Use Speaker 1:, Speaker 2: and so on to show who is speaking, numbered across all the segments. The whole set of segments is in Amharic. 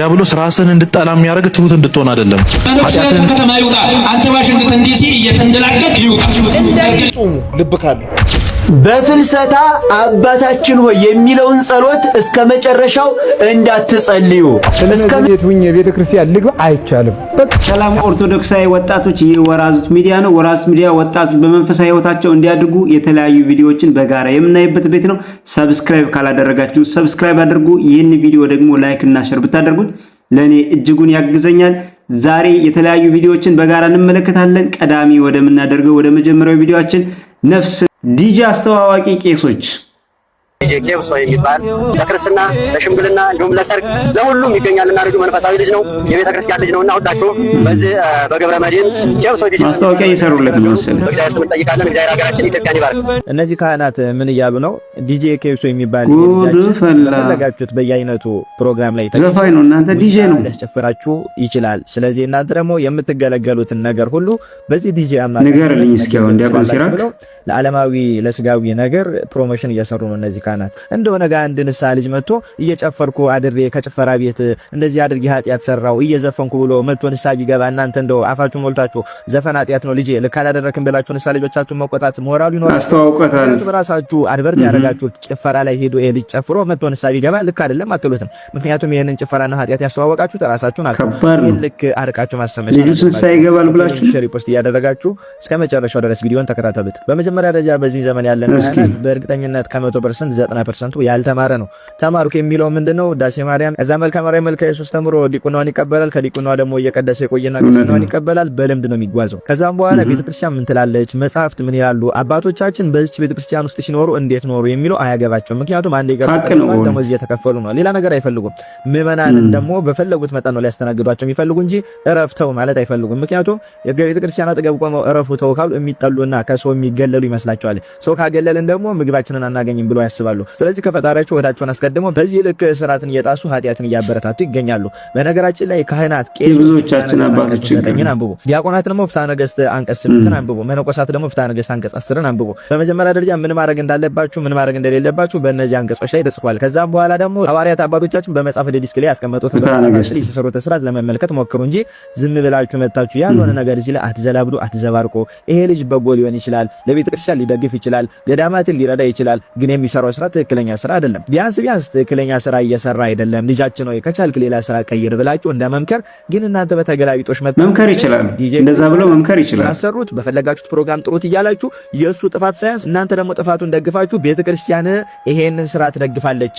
Speaker 1: ዲያብሎስ ራስን እንድጣላ የሚያደርግ ትሁት እንድትሆን አይደለም።
Speaker 2: ኃጢአትን ከተማ ይውጣ። አንተ ዋሽንግተን ዲሲ እየተንደላቀቅ ይውጣ።
Speaker 3: ጾሙ ልብ ካለ
Speaker 4: በፍልሰታ አባታችን ሆይ የሚለውን ጸሎት እስከ መጨረሻው እንዳትጸልዩ። እስከ
Speaker 5: ቤቱኝ ቤተክርስቲያን ልግባ አይቻልም።
Speaker 6: ሰላም ኦርቶዶክሳዊ ወጣቶች፣ ይህ ወራዙት ሚዲያ ነው። ወራዙት ሚዲያ ወጣቶች በመንፈሳዊ ህይወታቸው እንዲያድጉ የተለያዩ ቪዲዮዎችን በጋራ የምናይበት ቤት ነው። ሰብስክራይብ ካላደረጋችሁ ሰብስክራይብ አድርጉ። ይህን ቪዲዮ ደግሞ ላይክ እና ሼር ብታደርጉት ለኔ እጅጉን ያግዘኛል። ዛሬ የተለያዩ ቪዲዮዎችን በጋራ እንመለከታለን። ቀዳሚ ወደምናደርገው ወደ መጀመሪያው ቪዲዮአችን ነፍስ ዲጂ አስተዋዋቂ ቄሶች
Speaker 7: ዲጂ ኬብሶ የሚባል ለክርስትና ለሽምግልና እንዲሁም ለሰርግ ለሁሉም ይገኛልና ልጁ መንፈሳዊ ልጅ ነው፣ የቤተ ክርስቲያን ልጅ ነውና ሁላችሁ በዚህ በገብረ መድኅን ኬብሶ ዲጂ
Speaker 6: ማስታወቂያ እየሰሩለት ነው መሰለኝ።
Speaker 7: እግዚአብሔር ስም እንጠይቃለን። እግዚአብሔር ሀገራችን ኢትዮጵያን ይባርክ።
Speaker 8: እነዚህ ካህናት ምን እያሉ ነው? ዲጂ ኬብሶ የሚባል ልጃችን ፈለጋችሁት በየአይነቱ ፕሮግራም ላይ
Speaker 6: ዘፋኝ ነው፣ እናንተ ዲጂ ነው
Speaker 8: ሊያስጨፍራችሁ ይችላል። ስለዚህ እናንተ ደግሞ የምትገለገሉትን ነገር ሁሉ በዚህ ዲጂ አማካኝ
Speaker 6: ንገርልኝ እስኪ አሁን ዲያቆን ሲራክ
Speaker 8: ለዓለማዊ ለስጋዊ ነገር ፕሮሞሽን እየሰሩ ነው እነዚህ ካህናት። እንደሆነ ጋር አንድ ንስሐ ልጅ መጥቶ እየጨፈርኩ አድሬ ከጭፈራ ቤት እንደዚህ አድርጌ ኃጢአት ሰራው እየዘፈንኩ ብሎ መጥቶ ንስሐ ቢገባ እናንተ እንደው አፋችሁ ሞልታችሁ ዘፈን ኃጢአት ነው ልጄ ልክ አላደረክም ብላችሁ ንስሐ ልጆቻችሁ መቆጣት ሞራሉ ይኖር
Speaker 6: አስተዋውቀታል።
Speaker 8: በራሳችሁ አድቨርት ያደረጋችሁት ጭፈራ ላይ ሄዶ ልጅ ጨፍሮ መጥቶ ንስሐ ቢገባ ልክ አይደለም አትሉትም። ምክንያቱም ይሄንን ጭፈራና ኃጢአት ያስተዋወቃችሁት ራሳችሁ ናችሁ። ልክ አርቃችሁ ማሰመሽ
Speaker 6: ልጁ ንስሐ ይገባል ብላችሁ
Speaker 8: ሼር ፖስት እያደረጋችሁ እስከ መጨረሻው ድረስ ቪዲዮን ተከታተሉት። በመጀመሪያ ደረጃ በዚህ ዘመን ያለን ካህናት በእርግጠኝነት ከ100% 90% ያልተማረ ነው። ተማሩክ የሚለው ምንድነው? ዳሴ ማርያም እዛ መልካ ማርያም መልካ ኢየሱስ ተምሮ ዲቁናውን ይቀበላል። ከዲቁናው ደግሞ እየቀደሰ ይቆይና ክርስትናውን ይቀበላል። በልምድ ነው የሚጓዘው። ከዛም በኋላ ቤተክርስቲያን ምን ትላለች፣ መጽሐፍት ምን ይላሉ፣ አባቶቻችን በዚች ቤተክርስቲያን ውስጥ ሲኖሩ እንዴት ኖሩ የሚለው አያገባቸው። ምክንያቱም አንዴ ገርፈው ደግሞ እዚህ የተከፈሉ ነው። ሌላ ነገር አይፈልጉም። ምዕመናንን ደግሞ በፈለጉት መጠን ነው ሊያስተናግዷቸው የሚፈልጉ እንጂ እረፍተው ማለት አይፈልጉም። ምክንያቱም የቤተክርስቲያን አጠገብ ቆመው እረፉ ተው ካሉ የሚጠሉና ከሰው የሚገለሉ ይመስላቸዋል። ሰው ካገለልን ደግሞ ምግባችንን አናገኝም ብሎ ያስባሉ። ስለዚህ ከፈጣሪያቸው ወዳቸውን አስቀድመው በዚህ ልክ ስርዓትን እየጣሱ ኃጢአትን እያበረታቱ ይገኛሉ። በነገራችን ላይ ካህናት ቄሶቻችን አባቶች ዘጠኝን አንብቡ፣ ዲያቆናት ደግሞ ፍትሐ ነገሥት አንቀጽ 8ን አንብቡ፣ መነኮሳት ደግሞ ፍትሐ ነገሥት አንቀጽ 10ን አንብቡ። በመጀመሪያ ደረጃ ምን ማድረግ እንዳለባችሁ ምን ማድረግ እንደሌለባችሁ በእነዚህ አንቀጾች ላይ ተጽፏል። ከዛም በኋላ ደግሞ ሐዋርያት አባቶቻችን በመጽሐፈ ዲዳስክ ላይ ያስቀመጡት በመጽሐፍ የተሰሩት ስርዓት ለመመልከት ሞክሩ እንጂ ዝም ብላችሁ መጣችሁ ያልሆነ ነገር እዚህ ላይ አትዘላብዱ፣ አትዘባርቁ። ይሄ ልጅ በጎ ሊሆን ይችላል፣ ለቤተክርስቲያን ሊደግፍ ይችላል፣ ገዳማትን ሊረዳ ይችላል፣ ግን የሚሰራው ስራ ትክክለኛ ስራ አይደለም። ቢያንስ ትክክለኛ ስራ እየሰራ አይደለም። ልጃችን ነው ከቻልክ ሌላ ስራ ቀይር ብላችሁ እንደመምከር ግን እናንተ በተገላቢጦሽ
Speaker 6: መምከር ይችላል። እንደዛ ብለው መምከር ይችላል።
Speaker 8: አሰሩት በፈለጋችሁት ፕሮግራም ጥሩት እያላችሁ የሱ ጥፋት ሳይንስ እናንተ ደግሞ ጥፋቱን ደግፋችሁ ቤተክርስቲያን ይሄንን ስራ ትደግፋለች።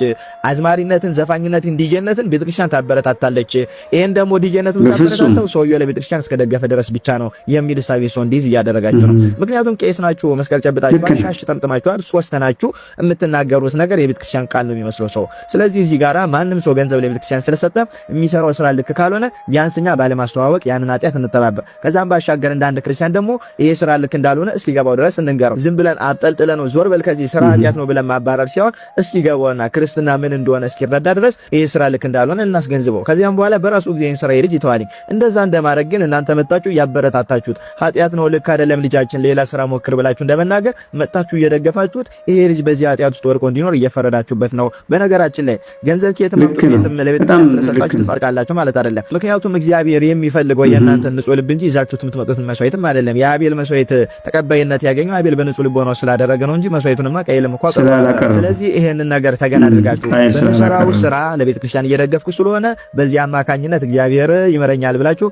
Speaker 8: አዝማሪነትን፣ ዘፋኝነትን፣ ዲጄነትን ቤተክርስቲያን ታበረታታለች። ይሄን ደግሞ ዲጄነትን ታበረታታው ሰውየው ለቤተክርስቲያን እስከደገፈ ድረስ ብቻ ነው የሚል ሰርቪስ እንዲዝ እያደረጋችሁ ነው። ምክንያቱም ቄስ ናችሁ፣ መስቀል ጨብጣችሁ ሻሽ ጠምጥማችኋል፣ ሶስት ናችሁ። የምትናገሩት ነገር የቤተክርስቲያን ቃል ነው የሚመስለው ሰው። ስለዚህ እዚህ ጋራ ማንም ሰው ገንዘብ ለቤተክርስቲያን ስለሰጠ የሚሰራው ስራ ልክ ካልሆነ ቢያንስኛ ባለማስተዋወቅ ያንን ኃጢአት እንተባበር። ከዛም ባሻገር እንደ አንድ ክርስቲያን ደግሞ ይሄ ስራ ልክ እንዳልሆነ እስኪገባው ድረስ እንንገረው። ዝም ብለን አጠልጥለን ነው ዞር በል ከዚህ ስራ ኃጢአት ነው ብለን ማባረር ሲሆን እስኪገባውና ክርስትና ምን እንደሆነ እስኪረዳ ድረስ ይሄ ስራ ልክ እንዳልሆነ እናስገንዝበው። ከዚያም በኋላ በራሱ ጊዜ ስራ ይልጅ ይተዋል። እንደዛ እንደማድረግ ግን እናንተ መጣችሁ ያበረታታችሁት ኃጢአት ነው ልክ አይደለም ልጃችን ሌላ ስራ ሞክር ብላችሁ እንደመናገር መጣችሁ እየደገፋችሁት ይሄ ልጅ በዚህ ኃጢአት ውስጥ ወርቆ እንዲኖር እየፈረዳችሁበት ነው። በነገራችን ላይ ገንዘብ ከየትም የትም ለቤተክርስቲያን ስለሰጣችሁ ተጻድቃላችሁ ማለት አይደለም። ምክንያቱም እግዚአብሔር የሚፈልገው የእናንተን ንጹህ ልብ እንጂ ይዛችሁት የምትመጡትን መስዋዕትም አይደለም። የአቤል መስዋዕት ተቀባይነት ያገኘው አቤል በንጹህ ልብ ሆኖ ስላደረገ ነው እንጂ መስዋዕቱንማ ቀይልም እንኳን ቀርቧል። ስለዚህ ይሄንን ነገር ተገን አድርጋችሁ በሚሰራው ስራ ለቤተክርስቲያን እየደገፍኩ ስለሆነ በዚህ አማካኝነት እግዚአብሔር ይመረኛል ብላችሁ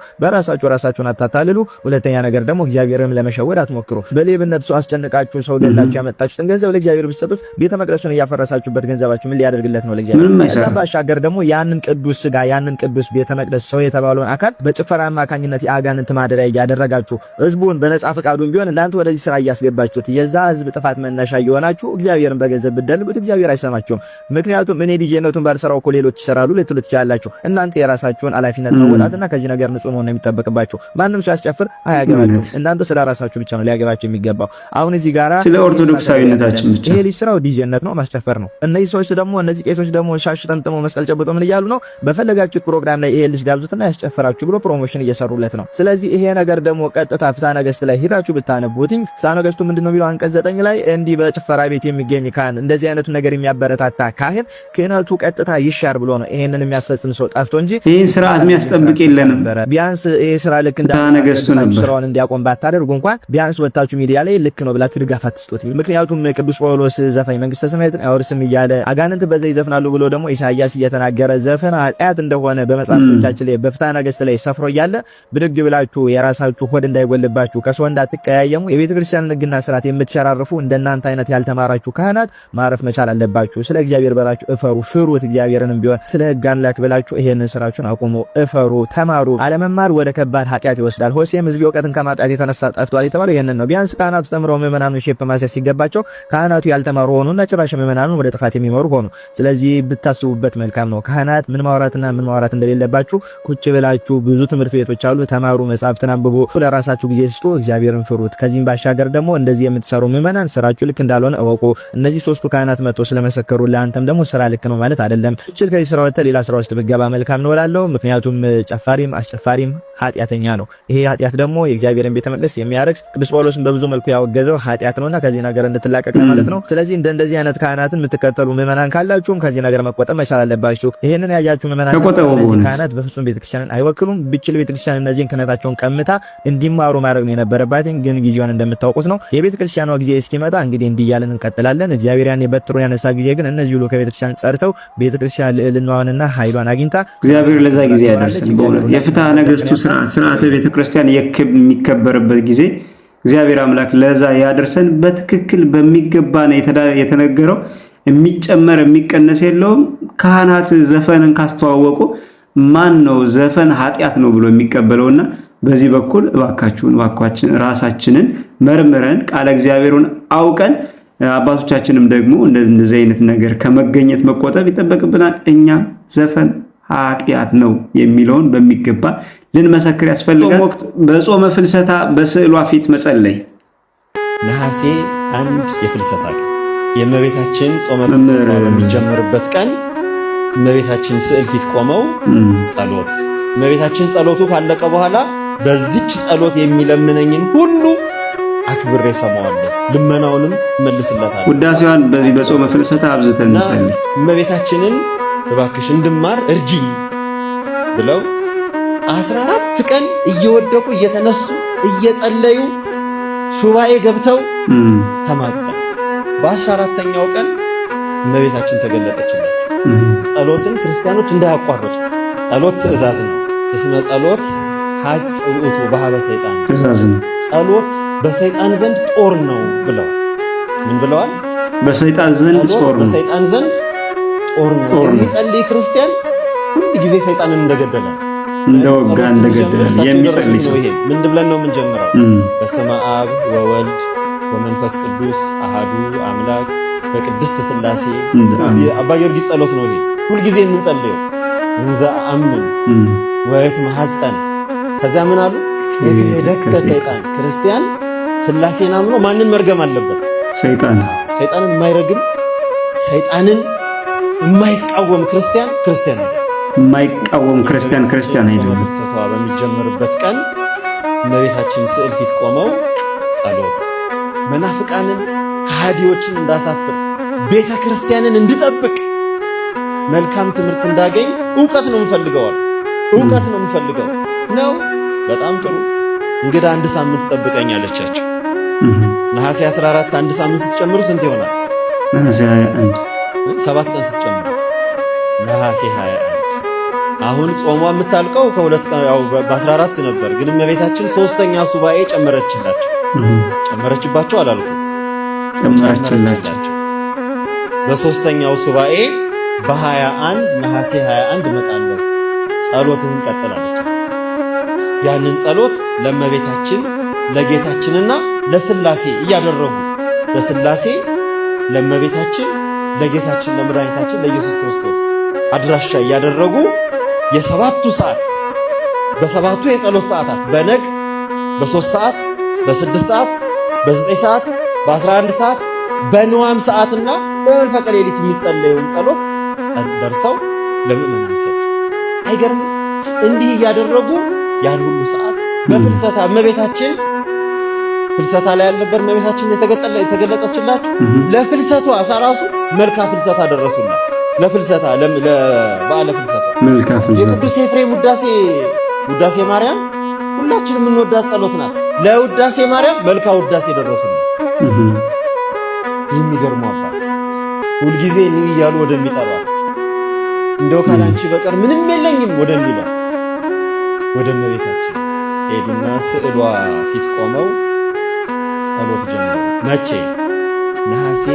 Speaker 8: ራሳችሁን አታታልሉ። ሁለተኛ ነገር ደግሞ እግዚአብሔርን ለመሸወድ አትሞክሩ። በሌብነት ሰው አስጨንቃችሁ ሰው ገላችሁ ያመጣችሁትን ገንዘብ ለእግዚአብሔር ብትሰጡት ቤተ መቅደሱን እያፈረሳችሁበት ገንዘባችሁ ምን ሊያደርግለት ነው ለእግዚአብሔር? ከዛ ባሻገር ደግሞ ያንን ቅዱስ ስጋ ያንን ቅዱስ ቤተ መቅደስ ሰው የተባለውን አካል በጭፈራ አማካኝነት የአጋንንት ማደሪያ እያደረጋችሁ ህዝቡን በነጻ ፈቃዱን ቢሆን እናንተ ወደዚህ ስራ እያስገባችሁት የዛ ህዝብ ጥፋት መነሻ እየሆናችሁ እግዚአብሔርን በገንዘብ ብትደልቡት እግዚአብሔር አይሰማችሁም። ምክንያቱም እኔ ዲጄነቱን ባልሰራው እኮ ሌሎች ይሰራሉ ልትሉ ትችላላችሁ። እናንተ የራሳችሁን ኃላፊነት መወጣትና ከዚህ ነገር ንጹህ መሆን ነው የሚጠበቅባችሁ። ማንም ሰው ያስጨፍር አያገባችሁ። እናንተ ስለ ራሳችሁ ብቻ ነው ሊያገባችሁ የሚገባው። አሁን እዚህ ጋራ
Speaker 6: ስለ ኦርቶዶክሳዊነታችን ብቻ
Speaker 8: ይሄ ሊስራው ዲጄነት ነው ነው ማስጨፈር ነው። እነዚህ ሰዎች ደግሞ እነዚህ ቄሶች ደግሞ ሻሽ ጠምጥመው መስቀል ጨብጦ ምን እያሉ ነው? በፈለጋችሁት ፕሮግራም ላይ ይሄ ልጅ ጋብዙትና ያስጨፈራችሁ ብሎ ፕሮሞሽን እየሰሩለት ነው። ስለዚህ ይሄ ነገር ደግሞ ቀጥታ ፍትሐ ነገሥት ላይ ሄዳችሁ ብታነቡት ፍትሐ ነገሥቱ ምንድነው የሚለው አንቀጽ 9 ላይ እንዲህ በጭፈራ ቤት የሚገኝ ካህን እንደዚህ አይነቱ ነገር የሚያበረታታ ካህን ክህነቱ ቀጥታ ይሻር ብሎ ነው ይሄንን የሚያስፈጽም ሰው ጠፍቶ እንጂ
Speaker 6: ይሄን ስርዓት የሚያስጠብቅ የለንም።
Speaker 8: ቢያንስ ይሄ ስራ ልክ እንዳነገስታችሁ ስራውን እንዲያቆም ባታደርጉ እንኳን ቢያንስ ወጣችሁ ሚዲያ ላይ ልክ ነው ብላችሁ ድጋፍ አትስጡት። ምክንያቱም ቅዱስ ጳውሎስ ዘፋኝ መንግስተ ሰማያትን አይወርስም እያለ አጋንንት በዛ ይዘፍናሉ ብሎ ደግሞ ኢሳይያስ እየተናገረ ዘፈን ኃጢአት እንደሆነ በመጽሐፍቶቻችን ላይ በፍትሐ ነገሥት ላይ ሰፍሮ እያለ ብድግ ብላችሁ የራሳችሁ ሆድ እንዳይጎልባችሁ ከሰው እንዳትቀያየሙ የቤተ ክርስቲያንን ሕግና ስርዓት የምትሸራርፉ እንደናንተ አይነት ያልተማራችሁ ካህናት ማረፍ መቻል አለባችሁ። ስለ እግዚአብሔር በላችሁ እፈሩ፣ ፍሩት። እግዚአብሔርንም ቢሆን ስለ ሕግ አምላክ ብላችሁ ይሄንን ስራችሁን አቁሙ፣ እፈሩ፣ ተማሩ። አለመማር ወደ ከባድ ኃጢአት ይወስዳል። ሆሴም ሕዝብ እውቀትን ከማጣት የተነሳ ጠፍቷል የተባለው ይሄንን ነው። ቢያንስ ካህናቱ ተምረው ምዕመናኑን ሼፕ ማስያዝ ሲገባቸው ካህናቱ ያልተማሩ ሆኑና ጭራሽ ምዕመናኑን ወደ ጥፋት የሚመሩ ሆኑ። ስለዚህ ብታስቡበት መልካም ነው። ካህናት ምን ማውራትና ምን ማውራት እንደሌለባችሁ ቁጭ ብላችሁ ብዙ ትምህርት ቤቶች አሉ፣ ተማሩ፣ መጻሕፍትን አንብቡ፣ ለራሳችሁ ጊዜ ስጡ፣ እግዚአብሔርን ፍሩት። ከዚህም ባሻገር ደግሞ እንደዚህ የምትሰሩ ምዕመናን ስራችሁ ልክ እንዳልሆነ እወቁ። እነዚህ ሶስቱ ካህናት መጥተው ስለመሰከሩ ለአንተም ደግሞ ስራ ልክ ነው ማለት አይደለም። እችል ከዚህ ስራ ወጥተህ ሌላ ስራ ውስጥ ብትገባ መልካም ነው እላለሁ። ምክንያቱም ጨፋሪም አስጨፋሪም ኃጢአተኛ ነው። ይሄ ኃጢአት ደግሞ የእግዚአብሔርን ቤተ መቅደስ የሚያረክስ ቅዱስ ጳውሎስን በብዙ መልኩ ያወገዘው ኃጢአት ነውና ከዚህ ነገር እንድትላቀቅ ማለት ነው። ስለዚህ እንደዚህ አይነት ካህናትን የምትከተሉ ምዕመናን ካላችሁም ከዚህ ነገር መቆጠብ መቻል አለባችሁ። ይሄንን ያያችሁ ምዕመናን እነዚህ ካህናት በፍጹም ቤተክርስቲያንን አይወክሉም። ብችል ቤተክርስቲያን እነዚህን ክህነታቸውን ቀምታ እንዲማሩ ማድረግ ነው የነበረባት። ግን ጊዜውን እንደምታውቁት ነው። የቤተክርስቲያኗ ጊዜ እስኪመጣ እንግዲህ እንዲያለን እንቀጥላለን። እግዚአብሔር ያን የበትሩን ያነሳ ጊዜ ግን እነዚህ ሁሉ ከቤተክርስቲያን ጸርተው ቤተክርስቲያን ልዕልናዋንና ኃይሏን አግኝታ
Speaker 6: እግዚአብሔር ለዛ ጊዜ ያደርሰን። በእውነት የፍትሐ ነገሥቱ ስርዓተ ቤተክርስቲያን የሚከበርበት ጊዜ እግዚአብሔር አምላክ ለዛ ያደርሰን። በትክክል በሚገባ ነው የተነገረው። የሚጨመር የሚቀነስ የለውም። ካህናት ዘፈንን ካስተዋወቁ ማን ነው ዘፈን ኃጢአት ነው ብሎ የሚቀበለውና በዚህ በኩል እባካችን ራሳችንን መርምረን ቃለ እግዚአብሔርን አውቀን አባቶቻችንም ደግሞ እንደዚህ አይነት ነገር ከመገኘት መቆጠብ ይጠበቅብናል። እኛም ዘፈን ኃጢአት ነው የሚለውን በሚገባ ልንመሰክር ያስፈልጋል። ወቅት በጾመ ፍልሰታ በስዕሏ ፊት መጸለይ
Speaker 9: ነሐሴ 1 የፍልሰታ ቀን የእመቤታችን ጾመ ፍልሰታ በሚጀምርበት ቀን እመቤታችን ስዕል ፊት ቆመው ጸሎት እመቤታችን ጸሎቱ ካለቀ በኋላ በዚች ጸሎት የሚለምነኝን ሁሉ አክብሬ ሰማዋለሁ፣ ልመናውንም መልስለታለሁ።
Speaker 6: ውዳሴዋን በዚህ በጾመ ፍልሰታ አብዝተን እንጸልይ።
Speaker 9: እመቤታችንን እባክሽ እንድማር እርጂኝ ብለው 14 ቀን እየወደቁ እየተነሱ እየጸለዩ ሱባኤ ገብተው ተማጸኑ። በ14ኛው ቀን እመቤታችን ተገለጸችላቸው። ጸሎትን ክርስቲያኖች እንዳያቋርጡ። ጸሎት ትእዛዝ ነው። እስመ ጸሎት ሐጽ ውእቱ በኀበ ሰይጣን፣
Speaker 6: ትእዛዝ ነው።
Speaker 9: ጸሎት በሰይጣን ዘንድ ጦር ነው ብለው ምን ብለዋል?
Speaker 6: በሰይጣን ዘንድ ጦር ነው።
Speaker 9: በሰይጣን ዘንድ ጦር ነው። የሚጸልይ ክርስቲያን ሁሉ ጊዜ ሰይጣንን እንደገደለ
Speaker 6: እንደወጋ እንደገደለ የሚጸልይ ሰው
Speaker 9: ምን ብለን ነው የምንጀምረው? በስመ አብ ወወልድ ወመንፈስ ቅዱስ አሃዱ አምላክ በቅድስት ሥላሴ። አባ ጊዮርጊስ ጸሎት ነው ይሄ ሁሉ ጊዜ የምንጸልየው። እንዘ አምን ወየት መሐፀን። ከዛ ምን አሉ? የደከ ሰይጣን ክርስቲያን ሥላሴን አምኖ ማንን መርገም አለበት? ሰይጣንን የማይረግም ሰይጣንን የማይቃወም ክርስቲያን ነው።
Speaker 6: የማይቃወም ክርስቲያን አይደለም።
Speaker 9: ፍልሰቷ በሚጀምርበት ቀን እመቤታችን ስዕል ፊት ቆመው ጸሎት መናፍቃንን ከሃዲዎችን እንዳሳፍር ቤተ ክርስቲያንን እንድጠብቅ መልካም ትምህርት እንዳገኝ ዕውቀት ነው የምፈልገው ነው። በጣም ጥሩ እንግዲህ 1 ሳምንት ጠብቀኝ አለቻቸው። ነሐሴ 14 1 ሳምንት ስትጨምሩ ስንት ይሆናል?
Speaker 6: ነሐሴ 21
Speaker 9: 7 ቀን ስትጨምሩ ነሐሴ 21። አሁን ጾሟ የምታልቀው ከሁለት ቀን ያው በ14 ነበር፣ ግን እመቤታችን 3ኛ ሱባኤ ጨመረችባቸው አላልኩም?
Speaker 6: ጨመረችላቸው።
Speaker 9: በ3ኛው ሱባኤ በ21 ነሐሴ 21 እመጣለሁ ጸሎትህን ቀጥላለች። ያንን ጸሎት ለእመቤታችን ለጌታችንና ለሥላሴ እያደረጉ ለሥላሴ ለእመቤታችን ለጌታችን ለመድኃኒታችን ለኢየሱስ ክርስቶስ አድራሻ እያደረጉ የሰባቱ ሰዓት በሰባቱ የጸሎት ሰዓታት በነግ በ3 ሰዓት በ6 ሰዓት በ9 ሰዓት በ11 ሰዓት በንዋም ሰዓትና በመንፈቀ ሌሊት የሚጸለየውን ጸሎት ደርሰው ለምእመናን ሰጡ። አይገርም? እንዲህ እያደረጉ ያን ሁሉ ሰዓት በፍልሰታ እመቤታችን ፍልሰታ ላይ ያልነበር እመቤታችን የተገለጸችላችሁ ለፍልሰቷ አሳራሱ መልካ ፍልሰታ ደረሱላት። ለፍልሰታ ለበዓለ ፍልሰታ
Speaker 6: መልካ ፍልሰታ
Speaker 9: የቅዱስ ኤፍሬም ውዳሴ ማርያም ሁላችንም የምንወዳት ጸሎት ናት። ለውዳሴ ማርያም መልካ ውዳሴ ደረሱላት። የሚገርሙ አባት ሁልጊዜ እንይ እያሉ ወደሚጠሯት እንደው ካላንቺ በቀር ምንም የለኝም ወደሚሏት ወደ እመቤታችን ሄዱና ስዕሏ ፊት ቆመው ጸሎት ጀመሩ። መቼ? ነሐሴ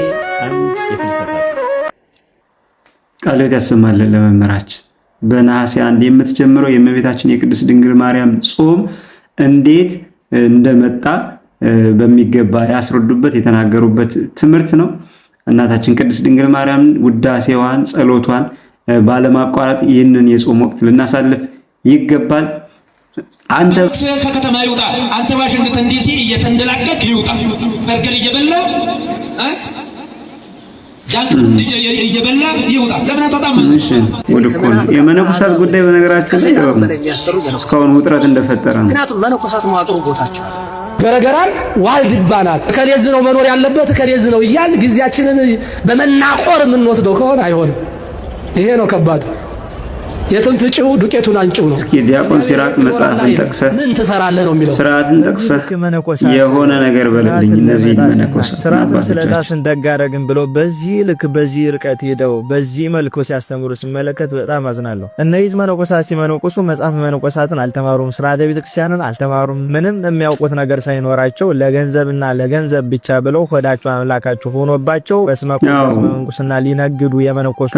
Speaker 9: 1 የፍልሰታ
Speaker 6: ቃልዮት ያሰማልን ለመምህራችን። በነሐሴ 1 የምትጀምረው የእመቤታችን የቅድስት ድንግል ማርያም ጾም እንዴት እንደመጣ በሚገባ ያስረዱበት የተናገሩበት ትምህርት ነው። እናታችን ቅድስት ድንግል ማርያም ውዳሴዋን ጸሎቷን ባለማቋረጥ ይህንን የጾም ወቅት ልናሳልፍ ይገባል። አንተ
Speaker 2: ከከተማ ይውጣ፣ አንተ ዋሽንግተን ዲሲ እየተንደላቀቅ ይውጣ፣ በርገር እየበላ ጃንኩን እየበላ ይውጣ። ለምን አትወጣም?
Speaker 6: እሺ ወልኩ የመነኮሳት ጉዳይ በነገራችን ላይ እስካሁን ውጥረት እንደፈጠረ ነው።
Speaker 10: ምክንያቱም መነኮሳት መዋቅሩ ቦታቸው
Speaker 5: ገረገራን ዋልድባ ናት። ከሌዝ ነው መኖር ያለበት ከሌዝ ነው እያል ጊዜያችንን በመናቆር የምንወስደው ከሆነ አይሆንም። ይሄ ነው ከባዱ። የትም ፍጪው ዱቄቱን አንጪው ነው።
Speaker 6: እስኪ ዲያቆን ሲራቅ መጽሐፍን ጠቅሰህ
Speaker 5: ምን ትሰራለህ ነው የሚለው።
Speaker 6: ስርዓትን ጠቅሰህ የሆነ ነገር በልልኝ። እነዚህ መነኮሳት
Speaker 8: ስርዓትን ስለጣስን ደጋረግን ብሎ በዚህ ልክ በዚህ ርቀት ሄደው በዚህ መልኩ ሲያስተምሩ ሲመለከት በጣም አዝናለሁ። እነዚህ መነኮሳት ሲመነኮሱ መጽሐፍ መነኮሳትን አልተማሩም፣ ስርዓተ ቤተክርስቲያንን አልተማሩም። ምንም የሚያውቁት ነገር ሳይኖራቸው ለገንዘብና ለገንዘብ ብቻ ብለው ሆዳቸው አምላካቸው ሆኖባቸው በስመ መንኩስና ሊነግዱ የመነኮሱ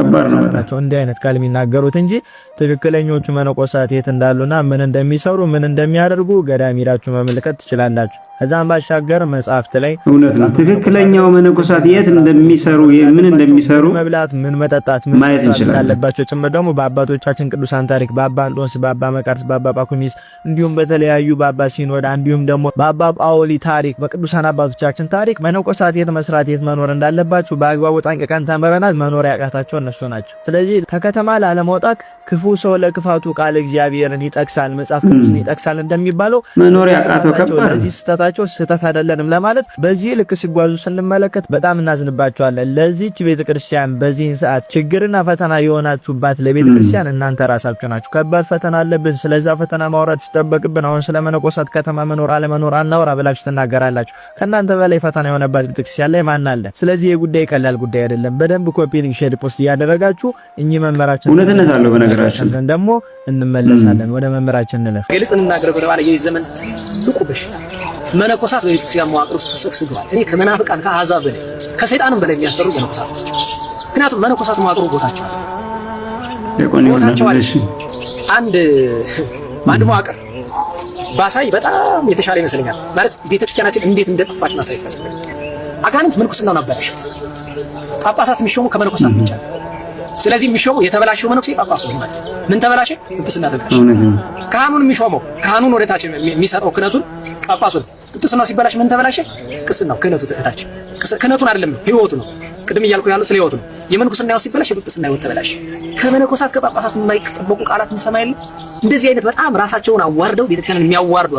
Speaker 8: ናቸው እንዲህ አይነት ቃል የሚናገሩት እንጂ ትክክለኞቹ መነኮሳት የት እንዳሉና ምን እንደሚሰሩ ምን እንደሚያደርጉ ገዳም ሄዳችሁ መመልከት ትችላላችሁ። ከዛም ባሻገር መጽሐፍት ላይ
Speaker 6: እውነት ነው ትክክለኛው መነኮሳት የት እንደሚሰሩ ምን እንደሚሰሩ
Speaker 8: መብላት ምን መጠጣት ምን
Speaker 6: ማየት እንችላለን።
Speaker 8: ያለባቸው ጭምር ደግሞ በአባቶቻችን ቅዱሳን ታሪክ በአባ አንጦንስ፣ በአባ መቃርስ፣ በአባ ጳኩሚስ እንዲሁም በተለያዩ በአባ ሲኖዳ እንዲሁም ደግሞ በአባ ጳውሊ ታሪክ በቅዱሳን አባቶቻችን ታሪክ መነኮሳት የት መስራት የት መኖር እንዳለባቸው በአግባቡ ጠንቅቀን ተምረናል። መኖር ያቃታቸው እነሱ ናቸው። ስለዚህ ከከተማ ላለመውጣት ክፉ ሰው ለክፋቱ ቃል እግዚአብሔርን ይጠቅሳል፣ መጽሐፍ ቅዱስን ይጠቅሳል እንደሚባለው
Speaker 6: መኖር ያቃተው ከባድ
Speaker 8: ለዚህ ስህተት አይደለንም ለማለት በዚህ ልክ ሲጓዙ ስንመለከት በጣም እናዝንባቸዋለን። ለዚህች ቤተክርስቲያን በዚህ ሰዓት ችግርና ፈተና የሆናችሁባት ለቤተክርስቲያን እናንተ ራሳችሁ ናችሁ። ከባድ ፈተና አለብን። ስለዛ ፈተና ማውራት ሲጠበቅብን አሁን ስለ መነኮሳት ከተማ መኖር አለመኖር አናወራ ብላችሁ ትናገራላችሁ። ከእናንተ በላይ ፈተና የሆነባት ቤተክርስቲያን ላይ ማን አለ? ስለዚህ የጉዳይ ቀላል ጉዳይ አይደለም። በደንብ ኮፒ ሊንክ ሼር ፖስት እያደረጋችሁ እኚህ መመራችን
Speaker 6: እውነትነት አለው። በነገራችን
Speaker 8: ደግሞ እንመለሳለን። ወደ መመራችን እንለፍ።
Speaker 10: ግልጽ እንናገር ከተባለ የዚህ ዘመን ትልቁ በሽታ መነኮሳት በቤተክርስቲያን መዋቅር ውስጥ ተሰግስገዋል። እኔ ከመናፍቃን ከአሕዛብ በላይ ከሰይጣንም በላይ የሚያስፈሩ መነኮሳት ናቸው። ምክንያቱም መነኮሳት መዋቅሩ ቦታቸው አንድ መዋቅር ባሳይ በጣም የተሻለ ይመስለኛል። ማለት ቤተክርስቲያናችን እንዴት እንደጠፋች ማሳየት ያስፈልጋል። አጋንንት ምንኩስናውን አበላሸት። ጳጳሳት የሚሾሙ ከመነኮሳት ብቻ ነው። ስለዚህ የሚሾመው የተበላሸው መነኩሴ ጳጳስ ነው ማለት ምን ተበላሸ? ቅስና ተበላሸ። ካህኑን የሚሾመው ካህኑን ወደታች የሚሰጠው ክህነቱን ጳጳሱ ነው። ቅስና ሲበላሽ ምን ተበላሸ? ቅስናው ክህነቱ ተታች ክህነቱን አይደለም ህይወቱ ነው። ቅድም እያልኩ ያለው ስለ ህይወቱ ነው። የመንኩስና ህይወት ሲበላሽ የቅስና ህይወት ተበላሽ። ከመነኮሳት ከጳጳሳት የማይጠበቁ ቃላት እንሰማ የለ። እንደዚህ አይነት በጣም ራሳቸውን አዋርደው ቤተክርስቲያንን የሚያዋርዱ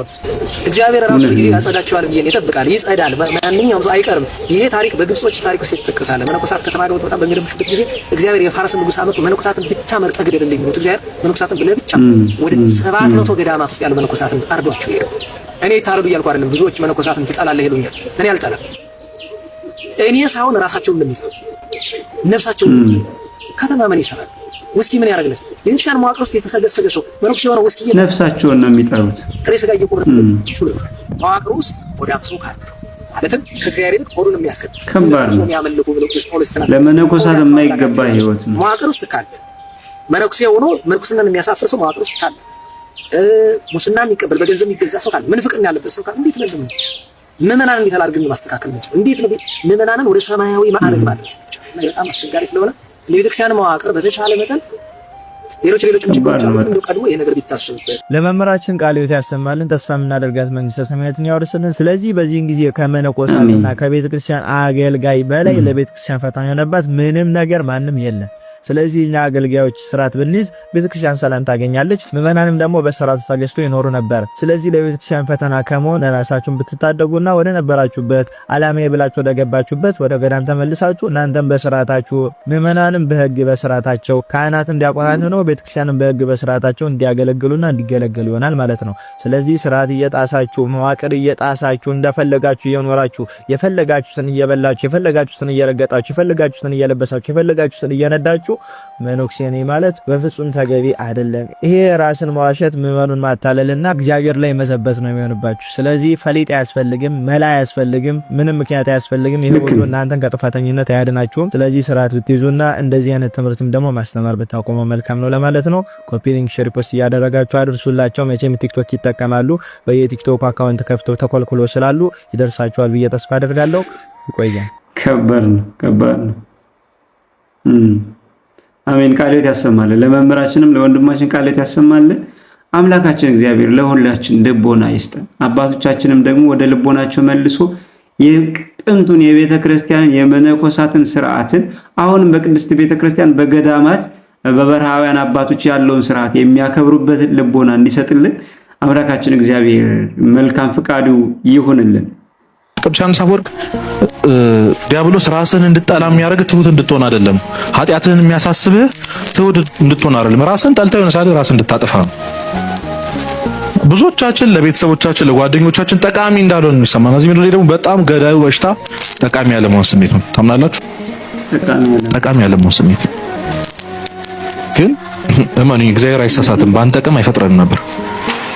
Speaker 10: እግዚአብሔር ራሱ ጊዜ ያጸዳቸዋል ብዬ ይጠብቃል። ይጸዳል። ማንኛውም ሰው አይቀርም። ይሄ ታሪክ በግብጾች ታሪክ ውስጥ ይተከሳል። መነኮሳት ከተማሪው በጣም በሚረብሹበት ጊዜ እግዚአብሔር የፋርስን ንጉስ አመጡ። መነኮሳትን ብቻ መርጠህ ግደልልኝ ብሎ እግዚአብሔር መነኮሳትን ለብቻ ወደ 700 ገዳማት ውስጥ ያሉ መነኮሳትን አርዷቸው ሄዱ። እኔ ታረዱ እያልኩ አይደለም። ብዙዎች መነኮሳትን ትጠላለህ ይሉኛል። እኔ አልጠላም። እኔ ሳይሆን ራሳቸውን እንደሚጠሉ ነፍሳቸውን ከተማ ምን ይሰራል? ውስኪ ምን ያደርግለት? የቤተክርስቲያን መዋቅር ውስጥ የተሰገሰገ ሰው መነኩሴ የሆነ ውስኪ
Speaker 6: ነፍሳቸውን ነው የሚጠሉት።
Speaker 10: ጥሬ ስጋ እየቆረጠ መዋቅር ውስጥ ወደ አብሰው ካለ ማለትም ከእግዚአብሔር ይልቅ ሆዱን የሚያስከትል
Speaker 6: ከባድ ነው።
Speaker 10: የሚያመልኩ ብለው ጳውሎስ ተናገረ።
Speaker 6: ለመነኮሳት የማይገባ ህይወት ነው።
Speaker 10: መዋቅር ውስጥ ካለ መነኩሴ ሆኖ መነኩስናን የሚያሳፍር ሰው መዋቅር ውስጥ ካለ ሙስና የሚቀበል በገንዘብ የሚገዛ ሰው ካለ ምንፍቅና ያለበት ሰው ካለ እንዴት ነው ምዕመናንን እንዴት አድርገን ማስተካከል እንችላለን? እንዴት ነው ምዕመናንን ወደ ሰማያዊ ማዕረግ ማድረስ እንችላለን? በጣም አስቸጋሪ ስለሆነ ለቤተክርስቲያን መዋቅር በተቻለ መጠን ሌሎች ችግሮች አሉ። እንደው ቀድሞ ይሄ ነገር ቢታሰብበት
Speaker 8: ለመምህራችን ቃለ ሕይወት ያሰማልን፣ ተስፋ የምናደርጋት መንግስተ ሰማያትን ያወርስልን። ስለዚህ በዚህን ጊዜ ከመነኮሳትና ከቤተ ክርስቲያን አገልጋይ በላይ ለቤተ ክርስቲያን ፈተና የሆነባት ምንም ነገር ማንም የለም። ስለዚህ እኛ አገልጋዮች ስርዓት ብንይዝ ቤተክርስቲያን ሰላም ታገኛለች፣ ምዕመናንም ደግሞ በስርዓቱ ተገዝቶ ይኖሩ ነበር። ስለዚህ ለቤተክርስቲያን ፈተና ከመሆን ራሳችሁን ብትታደጉና ወደ ነበራችሁበት ዓላማዬ ብላችሁ ወደ ገባችሁበት ወደ ገዳም ተመልሳችሁ እናንተም በስርዓታችሁ ምዕመናንም በህግ በስርዓታቸው ካህናትም ዲያቆናትም ደግሞ ቤተክርስቲያንም በህግ በስርዓታቸው እንዲያገለግሉና እንዲገለገሉ ይሆናል ማለት ነው። ስለዚህ ስርዓት እየጣሳችሁ መዋቅር እየጣሳችሁ እንደፈለጋችሁ እየኖራችሁ የፈለጋችሁትን እየበላችሁ የፈለጋችሁትን እየረገጣችሁ የፈለጋችሁትን እየለበሳችሁ የፈለጋችሁትን እየነዳችሁ መነኩሴ ነኝ ማለት በፍጹም ተገቢ አይደለም። ይሄ ራስን መዋሸት ምዕመኑን ማታለልና እግዚአብሔር ላይ መዘበት ነው የሚሆንባችሁ። ስለዚህ ፈሊጥ አያስፈልግም፣ መላ አያስፈልግም፣ ምንም ምክንያት አያስፈልግም። ይሄ ሁሉ እናንተን ከጥፋተኝነት አያድናችሁም። ስለዚህ ስርዓት ብትይዙና እንደዚህ አይነት ትምህርትም ደግሞ ማስተማር ብታቆሙ መልካም ነው ለማለት ነው። ኮፒ ሊንክ ሼር ፖስት እያደረጋችሁ አድርሱላቸው። መቼም ቲክቶክ ይጠቀማሉ፣ በየቲክቶክ አካውንት ከፍተው ተኮልኩሎ ስላሉ ይደርሳቸዋል ብዬ ተስፋ አደርጋለሁ። ይቆያል።
Speaker 6: ከባድ ነው። አሜን። ቃለ ሕይወት ያሰማልን። ለመምህራችንም ለወንድማችን ቃለ ሕይወት ያሰማልን። አምላካችን እግዚአብሔር ለሁላችን ልቦና ይስጠን። አባቶቻችንም ደግሞ ወደ ልቦናቸው መልሶ የጥንቱን የቤተ ክርስቲያን የመነኮሳትን ስርዓትን አሁንም በቅድስት ቤተ ክርስቲያን በገዳማት በበረሃውያን አባቶች ያለውን ስርዓት የሚያከብሩበትን ልቦና እንዲሰጥልን አምላካችን እግዚአብሔር መልካም ፍቃዱ ይሁንልን።
Speaker 1: ቅዱስ ዮሐንስ አፈወርቅ ዲያብሎስ ራስን እንድጠላ የሚያደርግ ትሁት እንድትሆን አይደለም። ኃጢአትህን የሚያሳስብህ ትሁት እንድትሆን አይደለም። ራስን ጠልተህ የሆነ ሳለ ራስን እንድታጠፋ ነው። ብዙዎቻችን ለቤተሰቦቻችን ለጓደኞቻችን ጠቃሚ እንዳልሆን የሚሰማን እዚህ ምድር ላይ ደግሞ በጣም ገዳዩ በሽታ ጠቃሚ ያለመሆን ስሜት ነው። ታምናላችሁ? ጠቃሚ ያለመሆን ስሜት ግን እማኑኝ እግዚአብሔር አይሳሳትም። ባንጠቅም አይፈጥረንም ነበር።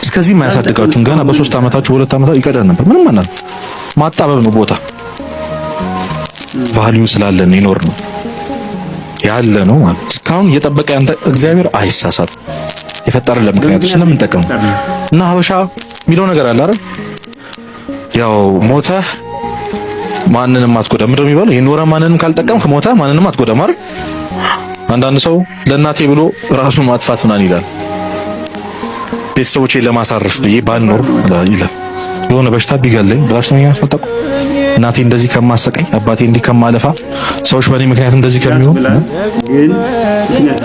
Speaker 1: እስከዚህ የማያሳድጋችሁን ገና በ3 ዓመታችሁ በ2 ዓመታችሁ ይቀደን ነበር። ምንም ማለት ማጣበብ ነው። ቦታ ቫልዩ ስላለን ይኖር ነው ያለ ነው ማለት እስካሁን እየጠበቀ ያንተ እግዚአብሔር አይሳሳት የፈጠረን ለምክንያቱ ስለምንጠቀም እና ሀበሻ የሚለው ነገር አለ አይደል? ያው ሞተ ማንንም አትጎዳም ምንድነው የሚባለው? የኖረ ማንንም ካልጠቀምክ ሞተ ማንንም አትጎዳም አይደል? አንዳንድ ሰው ለእናቴ ብሎ ራሱን ማጥፋት ምናምን ይላል። ቤተሰቦቼን ለማሳረፍ ብዬ ባልኖር ይላል። የሆነ በሽታ ቢገለኝ ብላችሁ ነው ያስፈጠቁ እናቴ እንደዚህ ከማሰቀኝ አባቴ እንዲህ ከማለፋ ሰዎች በእኔ ምክንያት እንደዚህ ከሚሆን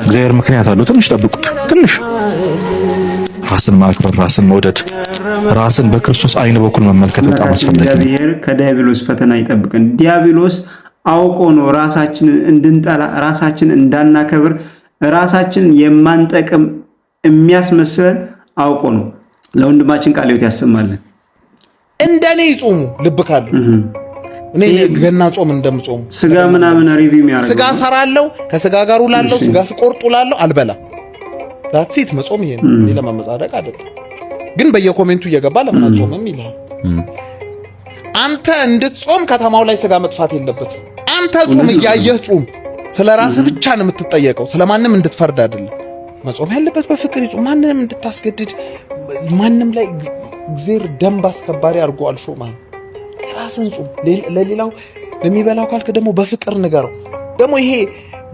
Speaker 1: እግዚአብሔር ምክንያት አለው። ትንሽ ጠብቁት። ትንሽ ራስን ማክበር፣ ራስን መውደድ፣ ራስን በክርስቶስ አይን በኩል መመልከት በጣም አስፈላጊ ነው። እግዚአብሔር
Speaker 6: ከዲያብሎስ ፈተና ይጠብቀን። ዲያብሎስ አውቆ ነው ራሳችንን እንድንጠላ፣ ራሳችንን እንዳናከብር፣ ራሳችንን የማንጠቅም የሚያስመስለን አውቆ ነው። ለወንድማችን ቃለ ሕይወት ያሰማልን።
Speaker 3: እንደኔ ይጾሙ ልብ ካለ እኔ ገና ጾም እንደምጾሙ
Speaker 6: ስጋ ምናምን ሪቪው የሚያደርግ
Speaker 3: ስጋ ሰራለሁ፣ ከስጋ ጋር ውላለሁ፣ ስጋ ስቆርጥ ውላለሁ፣ አልበላም። ዳትሲት መጾም ይሄ ነው። እኔ ለማመጻደቅ አይደለም፣ ግን በየኮሜንቱ እየገባ ለምን አጾምም ይላል። አንተ እንድትጾም ከተማው ላይ ስጋ መጥፋት የለበትም። አንተ ጾም እያየህ ጾም። ስለራስህ ብቻ ነው የምትጠየቀው፣ ስለማንም እንድትፈርድ አይደለም። መጾም ያለበት በፍቅር ይጾም። ማንንም እንድታስገድድ ማንም ላይ እግዚአብሔር ደንብ አስከባሪ አድርጎ አልሾማ። ራስን ጾም። ለሌላው ለሚበላው ካልክ ደግሞ በፍቅር ንገረው። ደግሞ ይሄ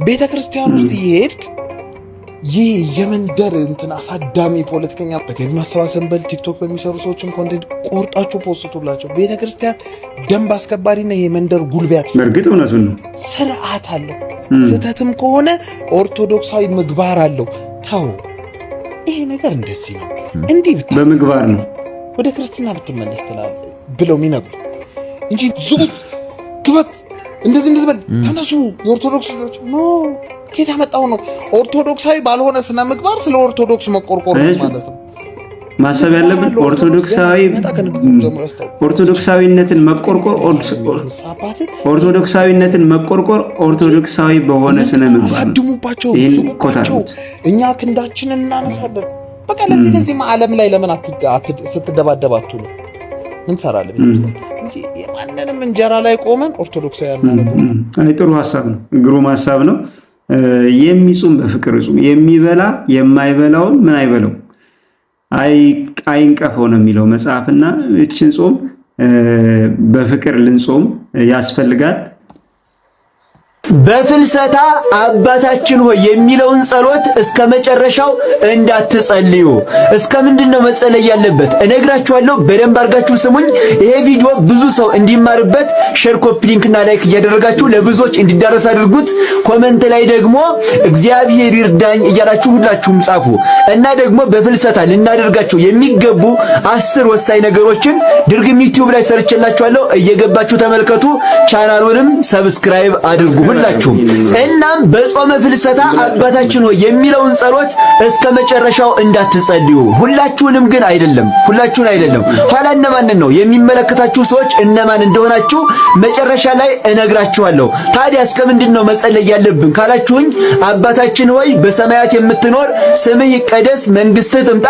Speaker 3: ቤተ ክርስቲያን ውስጥ እየሄድክ ይህ የመንደር እንትን አሳዳሚ ፖለቲከኛ በገቢ ማሰባሰብ በል ቲክቶክ በሚሰሩ ሰዎችም ኮንቴንት ቆርጣችሁ ፖስቱላቸው። ቤተ ክርስቲያን ደንብ አስከባሪና ይሄ መንደር ጉልበት
Speaker 6: በእርግጥ እውነቱን ነው።
Speaker 3: ስርዓት አለው። ስህተትም ከሆነ ኦርቶዶክሳዊ ምግባር አለው። ተው ይሄ ነገር እንደዚህ ነው እንዲህ ብታስ
Speaker 6: በምግባር ነው
Speaker 3: ወደ ክርስትና ብትመለስ ትላለህ ብለው የሚነግሩ እንጂ ዝጉት ግበት እንደዚህ በል ተነሱ። የኦርቶዶክስ ልጆች ኖ ከየት ያመጣው ነው? ኦርቶዶክሳዊ ባልሆነ ስነ ምግባር ስለ ኦርቶዶክስ መቆርቆር ማለት ነው።
Speaker 6: ማሰብ ያለብን ኦርቶዶክሳዊነትን መቆርቆር ኦርቶዶክሳዊ በሆነ ስነ ምግባር
Speaker 3: አድሙባቸው ዝጉባቸው። እኛ ክንዳችንን እናነሳለን። በቃ ለዚህ ዓለም ላይ ለምን ስትደባደብ አትሉ? ምን ትሰራለህ? እንጂ የማንንም እንጀራ ላይ ቆመን ኦርቶዶክሳውያን ማለት ነው።
Speaker 6: ጥሩ ሐሳብ ነው፣ ግሩም ሐሳብ ነው። የሚጾም በፍቅር ይጾም። የሚበላ የማይበላውን ምን አይበለው አይንቀፈው ነው የሚለው መጽሐፍና እችን ጾም በፍቅር ልንጾም ያስፈልጋል።
Speaker 4: በፍልሰታ አባታችን ሆይ የሚለውን ጸሎት እስከ መጨረሻው እንዳትጸልዩ። እስከ ምንድነው መጸለይ ያለበት እነግራችኋለሁ። በደንብ አድርጋችሁ ስሙኝ። ይሄ ቪዲዮ ብዙ ሰው እንዲማርበት ሼር፣ ኮፒ ሊንክ እና ላይክ እያደረጋችሁ ለብዙዎች እንዲዳረስ አድርጉት። ኮሜንት ላይ ደግሞ እግዚአብሔር ይርዳኝ እያላችሁ ሁላችሁም ጻፉ እና ደግሞ በፍልሰታ ልናደርጋቸው የሚገቡ 10 ወሳኝ ነገሮችን ድርግም ዩቲዩብ ላይ ሰርችላችኋለሁ። እየገባችሁ ተመልከቱ። ቻናሉንም ሰብስክራይብ አድርጉ ሁላችሁም። እናም በጾመ ፍልሰታ አባታችን ሆይ የሚለውን ጸሎት እስከ መጨረሻው እንዳትጸልዩ። ሁላችሁንም ግን አይደለም፣ ሁላችሁን አይደለም። ኋላ እነማንን ነው የሚመለከታችሁ ሰዎች እነማን እንደሆናችሁ መጨረሻ ላይ እነግራችኋለሁ። ታዲያ እስከ ምንድነው መጸለይ ያለብን ካላችሁኝ፣ አባታችን ሆይ በሰማያት የምትኖር ስምህ ይቀደስ፣ መንግስትህ ትምጣ፣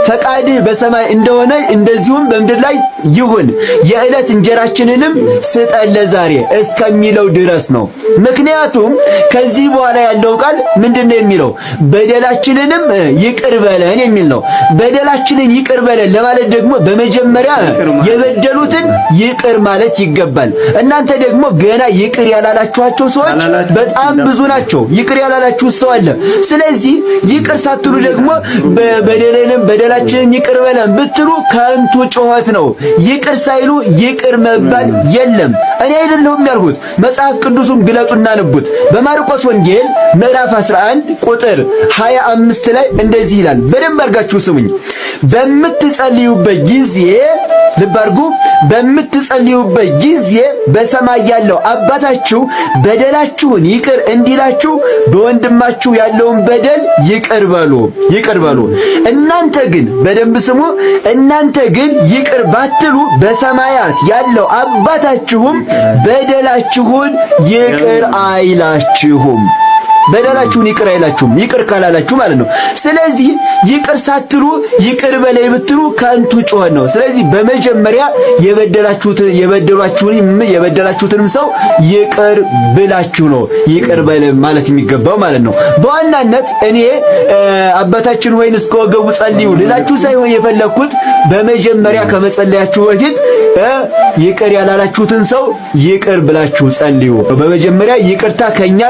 Speaker 4: ፈቃድህ በሰማይ እንደሆነ እንደዚሁም በምድር ላይ ይሁን፣ የዕለት እንጀራችንንም ስጠን ለዛሬ እስከሚለው ድረስ ነው። ምክንያቱም ከዚህ በኋላ ያለው ቃል ምንድነው የሚለው? በደላችንንም ይቅር በለን የሚል ነው። በደላችንን ይቅር በለን ለማለት ደግሞ በመጀመሪያ የበደሉትን ይቅር ማለት ይገባል። እናንተ ደግሞ ገና ይቅር ያላላችኋቸው ሰዎች በጣም ብዙ ናቸው። ይቅር ያላላችሁ ሰው አለ። ስለዚህ ይቅር ሳትሉ ደግሞ በደላችንን ይቅር በለን ብትሉ ከንቱ ጩኸት ነው። ይቅር ሳይሉ ይቅር መባል የለም። እኔ አይደለሁም ያልሁት፣ መጽሐፍ ቅዱሱን ግለጹና ንቡት። በማርቆስ ወንጌል ምዕራፍ 11 ቁጥር 25 ላይ እንደዚህ ይላል። በደንብ አድርጋችሁ ስሙኝ። በምትጸልዩበት ጊዜ ልብ አድርጉ። በምትጸልዩበት ጊዜ በሰማይ ያለው አባታችሁ በደላችሁን ይቅር እንዲላችሁ በወንድማችሁ ያለውን በደል ይቅር በሉ። እናንተ ግን በደንብ ስሙ፣ እናንተ ግን ይቅር ባትሉ በሰማያት ያለው አባታችሁም በደላችሁን ይቅር አይላችሁም። በደላችሁን ይቅር አይላችሁም። ይቅር ካላላችሁ ማለት ነው። ስለዚህ ይቅር ሳትሉ ይቅር በላይ ብትሉ ከንቱ ጩኸት ነው። ስለዚህ በመጀመሪያ የበደላችሁትንም ሰው ይቅር ብላችሁ ነው ይቅር በል ማለት የሚገባው ማለት ነው። በዋናነት እኔ አባታችን ሆይን እስከ ወገቡ ጸልዩ ልላችሁ ሳይሆን የፈለኩት በመጀመሪያ ከመጸለያችሁ በፊት ይቅር ያላላችሁትን ሰው ይቅር ብላችሁ ጸልዩ። በመጀመሪያ ይቅርታ ከኛ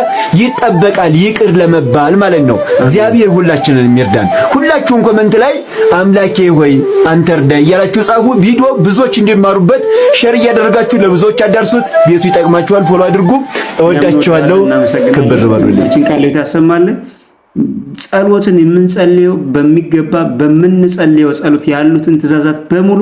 Speaker 4: ይጠበቃል፣ ይቅር ለመባል ማለት ነው። እግዚአብሔር ሁላችንን ይርዳን። ሁላችሁም ኮሜንት ላይ አምላኬ ሆይ አንተ እርዳኝ እያላችሁ ጻፉ። ቪዲዮ ብዙዎች እንዲማሩበት ሼር እያደረጋችሁ ለብዙዎች አዳርሱት። ቤቱ ይጠቅማችኋል። ፎሎ አድርጉ። እወዳችኋለሁ። ክብር በሉልኝ።
Speaker 6: ቃል ታሰማልን። ጸሎትን የምንጸልየው በሚገባ በምንጸልየው ጸሎት ያሉትን ትእዛዛት በሙሉ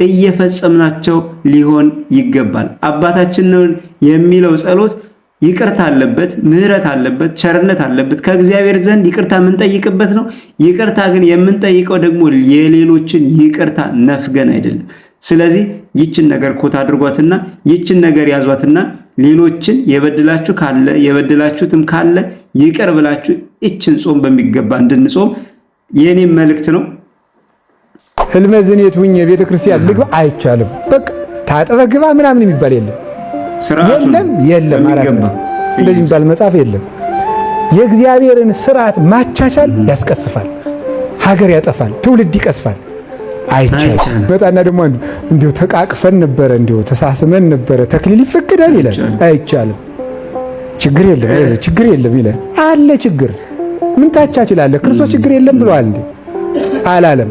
Speaker 6: እየፈጸምናቸው ሊሆን ይገባል። አባታችን ነው የሚለው ጸሎት ይቅርታ አለበት፣ ምህረት አለበት፣ ቸርነት አለበት። ከእግዚአብሔር ዘንድ ይቅርታ የምንጠይቅበት ነው። ይቅርታ ግን የምንጠይቀው ደግሞ የሌሎችን ይቅርታ ነፍገን አይደለም። ስለዚህ ይችን ነገር ኮት አድርጓትና ይችን ነገር ያዟትና ሌሎችን የበደላችሁትም ካለ ይቅር ብላችሁ ይችን ጾም በሚገባ እንድንጾም የኔም መልእክት ነው።
Speaker 11: ህልመ ዝኔት ሁኜ ቤተ ክርስቲያን ልግባ አይቻልም። በቃ ታጠበ ግባ ምናምን የሚባል የለም። የለም አላገባ እንደዚህ የሚባል መጽሐፍ የለም። የእግዚአብሔርን ስርዓት ማቻቻል ያስቀስፋል፣ ሀገር ያጠፋል፣ ትውልድ ይቀስፋል። አይቻልም። በጣና ደግሞ እንዲሁ ተቃቅፈን ነበረ፣ እንዲሁ ተሳስመን ነበረ፣ ተክሊል ይፈቀዳል ይላል። አይቻልም። ችግር የለም ይላል። አለ ችግር ምን ታቻችላለህ? ክርስቶስ ችግር የለም ብሏል እንዴ? አላለም።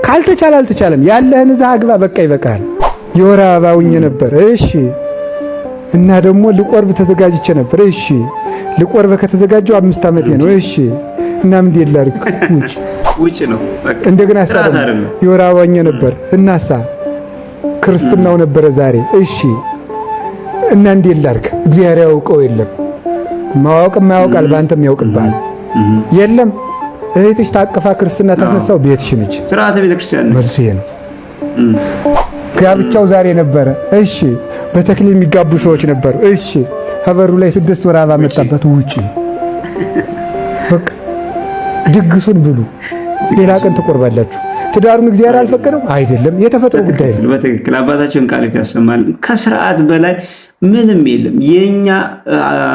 Speaker 11: ካልተቻለ አልተቻለም። ያለህን እዛ አግባ፣ በቃ ይበቃል። የወር አበባ ሁኜ ነበር፣ እሺ። እና ደግሞ ልቆርብ ተዘጋጅቼ ነበር፣ እሺ። ልቆርብ ከተዘጋጀው 5 ዓመቴ ነው፣ እሺ። እና ምን ይላልክ
Speaker 6: ውጭ ነው በቃ።
Speaker 11: እንደገና አሳደም የወር አበባ ሁኜ ነበር፣ እናሳ ክርስትናው ነበረ ዛሬ፣ እሺ። እና እንዴ ይላልክ እግዚአብሔር ያውቀው የለም ማወቅም ያውቃል፣ ባንተም ያውቅብሃል። የለም እህትሽ ታቀፋ ክርስትና ተነሳው ቤትሽ ነች።
Speaker 6: ስርዓተ ቤተክርስቲያን ነው።
Speaker 11: መልሱ ይሄ ነው። ጋብቻው ዛሬ ነበረ፣ እሺ። በተክሊል የሚጋቡ ሰዎች ነበሩ፣ እሺ። ከበሩ ላይ 6 ወር አበባ መጣበት፣ ውጪ። በቃ ድግሱን ብሉ፣ ሌላ ቀን ትቆርባላችሁ። ትዳሩን እግዚአብሔር አልፈቀደው አይደለም፣ የተፈጥሮ ጉዳይ ነው።
Speaker 6: በትክክል አባታችን ቃል ያሰማል። ከስርዓት በላይ ምንም የለም። የኛ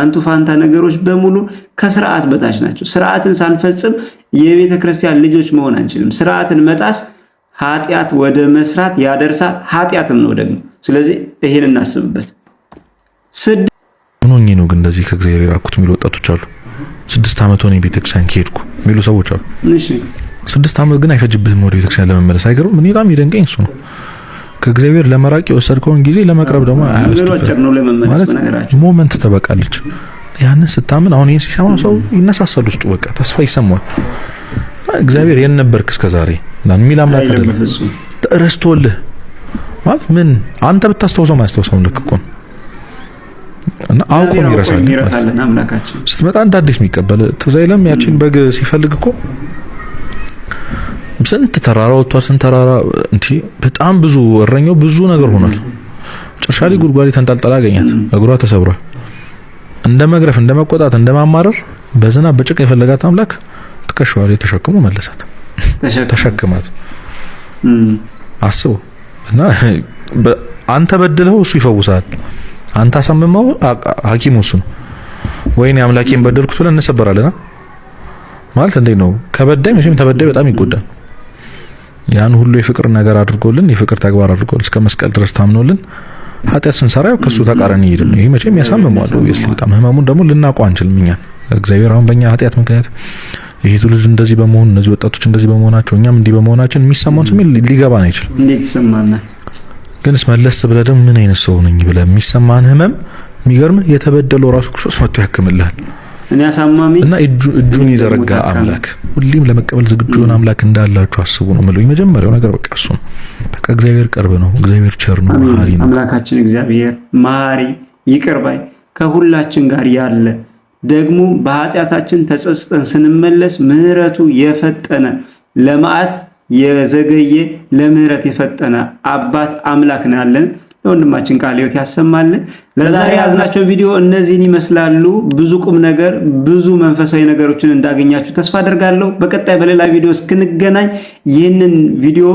Speaker 6: አንቱ ፋንታ ነገሮች በሙሉ ከስርዓት በታች ናቸው። ስርዓትን ሳንፈጽም የቤተ ክርስቲያን ልጆች መሆን አንችልም። ስርዓትን መጣስ ኃጢአት ወደ መስራት ያደርሳል፣ ኃጢአትም ነው ደግሞ። ስለዚህ ይሄን እናስብበት።
Speaker 1: ምንኛ ነው ግን እንደዚህ ከእግዚአብሔር የራኩት የሚሉ ወጣቶች አሉ። 6 ዓመት ሆነኝ ቤተክርስቲያን ከሄድኩ የሚሉ ሰዎች አሉ።
Speaker 6: እሺ
Speaker 1: 6 ዓመት ግን አይፈጅብህም ወደ ቤተክርስቲያን ለመመለስ። አይገርም? ምን በጣም ይደንቀኝ እሱ ነው። ከእግዚአብሔር ለመራቅ የወሰድከውን ጊዜ ለመቅረብ ደግሞ ማለት ሞመንት ተበቃለች። ያንን ስታምን አሁን ይሄን ሲሰማ ሰው ይነሳሳል፣ ውስጡ በቃ ተስፋ ይሰማዋል። እግዚአብሔር የት ነበርክ እስከዛሬ ማን ሚል አምላክ አይደለም። ረስቶልህ ማለት ምን አንተ ብታስተውሰው ማስተውሰው ልክ እኮ እና አውቆ ይረሳል
Speaker 6: አምላካችን።
Speaker 1: ስትመጣ እንደ አዲስ የሚቀበል ተዛይለም ያችን በግ ሲፈልግ እኮ ስንት ተራራ ወጥቷል። ስንት ተራራ እንዴ! በጣም ብዙ እረኛው ብዙ ነገር ሆኗል። ጭርሻሊ ጉድጓድ ተንጠልጥላ አገኛት። እግሯ ተሰብሯል። እንደ መግረፍ፣ እንደ መቆጣት፣ እንደ ማማረር በዝናብ በጭቃ የፈለጋት አምላክ ትከሻዋ ላይ ተሸክሞ መለሳት። ተሸክማት አስቡ። እና አንተ በድለው እሱ ይፈውሳል። አንተ አሳምመው ሐኪሙ እሱ ነው። ወይኔ አምላኬን በደልኩት ብለን እንሰበራለና ማለት እንዴ ነው። ከበዳይ መቼም ተበዳይ በጣም ይጎዳል። ያን ሁሉ የፍቅር ነገር አድርጎልን የፍቅር ተግባር አድርጎልን እስከ መስቀል ድረስ ታምኖልን ኃጢአት ስንሰራ ከሱ ተቃራኒ ይሄድን። ይሄ መቼም ያሳምመዋል። ወይስ በጣም ህመሙን ደግሞ ልናውቀው አንችልም እኛ። እግዚአብሔር አሁን በእኛ ኃጢአት ምክንያት ይሄ ትውልድ እንደዚህ በመሆኑ እነዚህ ወጣቶች እንደዚህ በመሆናቸው እኛም እንዲህ በመሆናችን የሚሰማውን ስሜት ሊገባን አይችልም።
Speaker 6: እንዴት ይሰማናል?
Speaker 1: ግንስ መለስ ብለህ ደግሞ ምን አይነት ሰው ነኝ ብለህ የሚሰማን ህመም የሚገርም የተበደለው ራሱ ክርስቶስ መጥቶ ያክምልሃል።
Speaker 6: እኔ አሳማሚ
Speaker 1: እና እጁን ይዘረጋ አምላክ ሁሌም ለመቀበል ዝግጁ የሆነ አምላክ እንዳላችሁ አስቡ ነው ማለት የመጀመሪያው ነገር። በቃ እሱ ነው። በቃ እግዚአብሔር ቅርብ ነው። እግዚአብሔር ቸር ነው፣ መሐሪ ነው።
Speaker 6: አምላካችን እግዚአብሔር መሐሪ ይቅር ባይ ከሁላችን ጋር ያለ ደግሞ በኃጢአታችን ተጸጽተን ስንመለስ ምህረቱ የፈጠነ ለመዓት የዘገየ ለምህረት የፈጠነ አባት አምላክ ነው ያለን። ለወንድማችን ቃለ ሕይወት ያሰማልን። ለዛሬ ያዝናቸው ቪዲዮ እነዚህን ይመስላሉ። ብዙ ቁም ነገር ብዙ መንፈሳዊ ነገሮችን እንዳገኛችሁ ተስፋ አደርጋለሁ። በቀጣይ በሌላ ቪዲዮ እስክንገናኝ ይህንን ቪዲዮ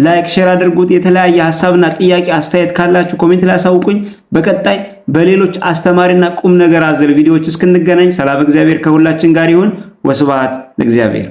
Speaker 6: ላይክ፣ ሼር አድርጉት። የተለያየ ሐሳብና ጥያቄ አስተያየት ካላችሁ ኮሜንት ላይ አሳውቁኝ። በቀጣይ በሌሎች አስተማሪና ቁም ነገር አዘል ቪዲዮዎች እስክንገናኝ ሰላም እግዚአብሔር ከሁላችን ጋር ይሁን። ወስብሐት ለእግዚአብሔር።